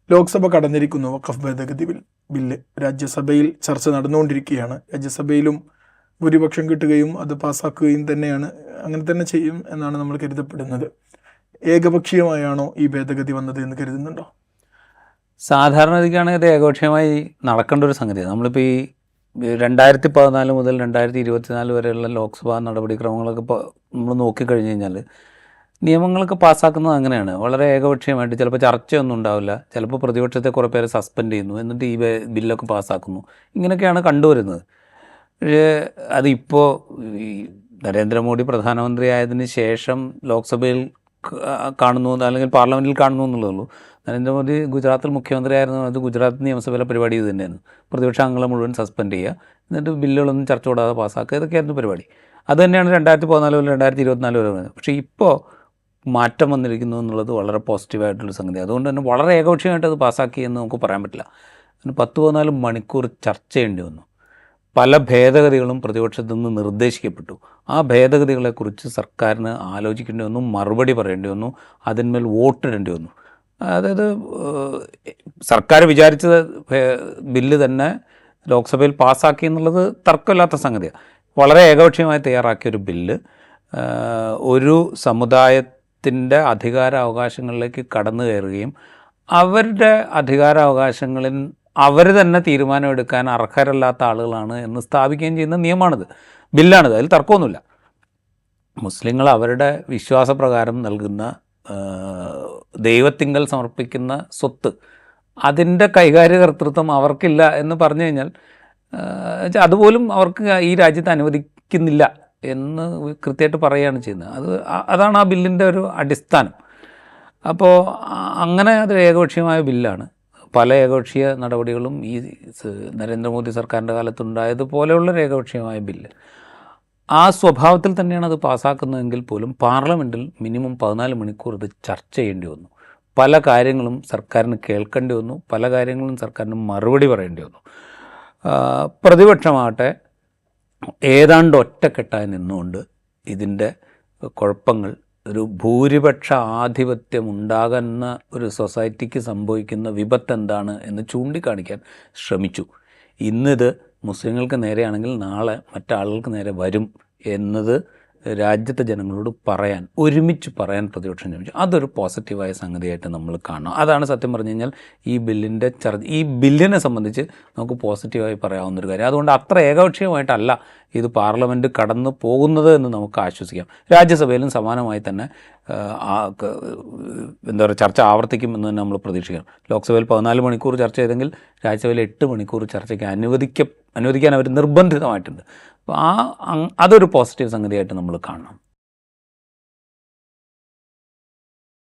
ലോക്സഭ കടന്നിരിക്കുന്നു വഖഫ് ഭേദഗതി ബില്ല്. രാജ്യസഭയിൽ ചർച്ച നടന്നുകൊണ്ടിരിക്കുകയാണ്. രാജ്യസഭയിലും ഭൂരിപക്ഷം കിട്ടുകയും അത് പാസ്സാക്കുകയും തന്നെയാണ്, അങ്ങനെ തന്നെ ചെയ്യും എന്നാണ് നമ്മൾ കരുതപ്പെടുന്നത്. ഏകപക്ഷീയമായാണോ ഈ ഭേദഗതി വന്നത് എന്ന് കരുതുന്നുണ്ടോ? സാധാരണഗതിക്കാണെങ്കിൽ ഇത് ഏകപക്ഷീയമായി നടക്കേണ്ട ഒരു സംഗതിയാണ്. നമ്മളിപ്പോൾ ഈ 2014 മുതൽ 2024 വരെയുള്ള ലോക്സഭാ നടപടിക്രമങ്ങളൊക്കെ ഇപ്പോൾ നമ്മൾ നോക്കിക്കഴിഞ്ഞ് കഴിഞ്ഞാൽ നിയമങ്ങളൊക്കെ പാസ്സാക്കുന്നത് അങ്ങനെയാണ്, വളരെ ഏകപക്ഷീയമായിട്ട്. ചിലപ്പോൾ ചർച്ചയൊന്നും ഉണ്ടാവില്ല, ചിലപ്പോൾ പ്രതിപക്ഷത്തെ കുറേ പേരെ സസ്പെൻഡ് ചെയ്യുന്നു, എന്നിട്ട് ഈ ബില്ലൊക്കെ പാസ്സാക്കുന്നു. ഇങ്ങനെയൊക്കെയാണ് കണ്ടുവരുന്നത്. പക്ഷേ അതിപ്പോൾ ഈ നരേന്ദ്രമോദി പ്രധാനമന്ത്രിയായതിന് ശേഷം ലോക്സഭയിൽ കാണുന്നു, അല്ലെങ്കിൽ പാർലമെൻറ്റിൽ കാണുന്നു എന്നുള്ളതുള്ളൂ. നരേന്ദ്രമോദി ഗുജറാത്തിൽ മുഖ്യമന്ത്രിയായിരുന്നു, അത് ഗുജറാത്ത് നിയമസഭയിലെ പരിപാടി ഇത് തന്നെയായിരുന്നു. പ്രതിപക്ഷ അംഗങ്ങളെ മുഴുവൻ സസ്പെൻഡ് ചെയ്യുക, എന്നിട്ട് ബില്ലുകളൊന്നും ചർച്ച കൂടാതെ പാസ്സാക്കുക, ഇതൊക്കെയായിരുന്നു പരിപാടി. അത് തന്നെയാണ് 2014 മുതൽ 2024 വരെ വരുന്നത്. പക്ഷേ ഇപ്പോൾ മാറ്റം വന്നിരിക്കുന്നു എന്നുള്ളത് വളരെ പോസിറ്റീവായിട്ടുള്ള സംഗതി. അതുകൊണ്ട് തന്നെ വളരെ ഏകപക്ഷീയമായിട്ട് അത് പാസ്സാക്കി എന്ന് നമുക്ക് പറയാൻ പറ്റില്ല. അതിന് 10-14 മണിക്കൂർ ചർച്ച ചെയ്യേണ്ടി വന്നു. പല ഭേദഗതികളും പ്രതിപക്ഷത്തു നിന്ന് നിർദ്ദേശിക്കപ്പെട്ടു. ആ ഭേദഗതികളെക്കുറിച്ച് സർക്കാരിന് ആലോചിക്കേണ്ടി വന്നു, മറുപടി പറയേണ്ടി വന്നു, അതിന്മേൽ വോട്ടിടേണ്ടി വന്നു. അതായത് സർക്കാർ വിചാരിച്ച ബില്ല് തന്നെ ലോക്സഭയിൽ പാസ്സാക്കി എന്നുള്ളത് തർക്കമില്ലാത്ത സംഗതിയാണ്. വളരെ ഏകപക്ഷീയമായി തയ്യാറാക്കിയൊരു ബില്ല് ഒരു സമുദായത്തിൻ്റെ അധികാരാവകാശങ്ങളിലേക്ക് കടന്നു കയറുകയും അവരുടെ അധികാരാവകാശങ്ങളിൽ അവർ തന്നെ തീരുമാനമെടുക്കാൻ അർഹരല്ലാത്ത ആളുകളാണ് എന്ന് സ്ഥാപിക്കുകയും ചെയ്യുന്ന നിയമമാണിത്, ബില്ലാണിത്. അതിൽ തർക്കമൊന്നുമില്ല. മുസ്ലിങ്ങൾ അവരുടെ വിശ്വാസപ്രകാരം നൽകുന്ന ദൈവത്തിങ്കൽ സമർപ്പിക്കുന്ന സ്വത്ത്, അതിൻ്റെ കൈകാര്യകർത്തൃത്വം അവർക്കില്ല എന്ന് പറഞ്ഞു കഴിഞ്ഞാൽ അതുപോലും അവർക്ക് ഈ രാജ്യത്ത് അനുവദിക്കുന്നില്ല എന്ന് കൃത്യമായിട്ട് പറയുകയാണ് ചെയ്യുന്നത്. അതാണ് ആ ബില്ലിൻ്റെ ഒരു അടിസ്ഥാനം. അപ്പോൾ അങ്ങനെ അത് ഏകപക്ഷീയമായ ബില്ലാണ്. പല ഏകപക്ഷീയ നടപടികളും ഈ നരേന്ദ്രമോദി സർക്കാരിൻ്റെ കാലത്തുണ്ടായതുപോലെയുള്ളൊരു ഏകപക്ഷീയമായ ബില്ല്. ആ സ്വഭാവത്തിൽ തന്നെയാണ് അത് പാസ്സാക്കുന്നതെങ്കിൽ പോലും പാർലമെൻറ്റിൽ മിനിമം 14 മണിക്കൂർ ഇത് ചർച്ച ചെയ്യേണ്ടി വന്നു. പല കാര്യങ്ങളും സർക്കാരിന് കേൾക്കേണ്ടി വന്നു, പല കാര്യങ്ങളും സർക്കാരിന് മറുപടി പറയേണ്ടി വന്നു. പ്രതിപക്ഷമാകട്ടെ ഏതാണ്ട് ഒറ്റക്കെട്ടായി നിന്നുകൊണ്ട് ഇതിൻ്റെ കുഴപ്പങ്ങൾ, ഒരു ഭൂരിപക്ഷ ആധിപത്യം ഉണ്ടാകുന്ന ഒരു സൊസൈറ്റിക്ക് സംഭവിക്കുന്ന വിപത്ത് എന്താണ് എന്ന് ചൂണ്ടിക്കാണിക്കാൻ ശ്രമിച്ചു. ഇന്നിത് മുസ്ലിങ്ങൾക്ക് നേരെയാണെങ്കിൽ നാളെ മറ്റാളുകൾക്ക് നേരെ വരും എന്നത് രാജ്യത്തെ ജനങ്ങളോട് ഒരുമിച്ച് പറയാൻ പ്രതിപക്ഷം ശ്രമിച്ചു. അതൊരു പോസിറ്റീവായ സംഗതിയായിട്ട് നമ്മൾ കാണണം. അതാണ് സത്യം പറഞ്ഞു കഴിഞ്ഞാൽ ഈ ബില്ലിനെ സംബന്ധിച്ച് നമുക്ക് പോസിറ്റീവായി പറയാവുന്നൊരു കാര്യം. അതുകൊണ്ട് അത്ര ഏകപക്ഷീയമായിട്ടല്ല ഇത് പാർലമെൻറ്റ് കടന്നു പോകുന്നത് എന്ന് നമുക്ക് ആശ്വസിക്കാം. രാജ്യസഭയിലും സമാനമായി തന്നെ ചർച്ച ആവർത്തിക്കുമെന്ന് തന്നെ നമ്മൾ പ്രതീക്ഷിക്കണം. ലോക്സഭയിൽ 14 മണിക്കൂർ ചർച്ച ചെയ്തെങ്കിൽ രാജ്യസഭയിൽ 8 മണിക്കൂർ ചർച്ചയ്ക്ക് അനുവദിക്കാൻ അവർ നിർബന്ധിതമായിട്ടുണ്ട്. അപ്പോൾ അതൊരു പോസിറ്റീവ് സംഗതിയായിട്ട് നമ്മൾ കാണണം.